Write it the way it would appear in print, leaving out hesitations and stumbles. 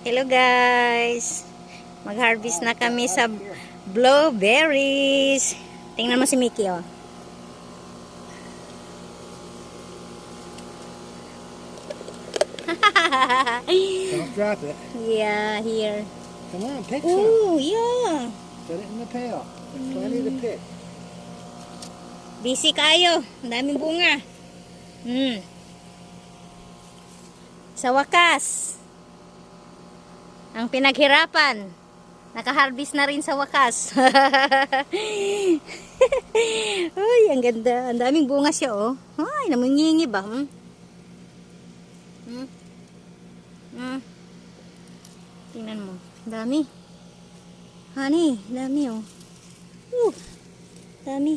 Hello guys. Mag-harvest na kami sa blueberries. Tingnan mo si Mickey oh. Don't drop it. Yeah, here. Come on, pick some. Oh, yeah. Put it in the pail. There's plenty to pick. Busy kayo. Ang daming bunga. Sa wakas, ang pinaghirapan, nakaharvest na rin sa wakas. Uy, ang ganda. Ang daming bunga siya, oh. Ay, namungingi ba? Tingnan mo. Ang dami. Honey, dami, oh. Dami.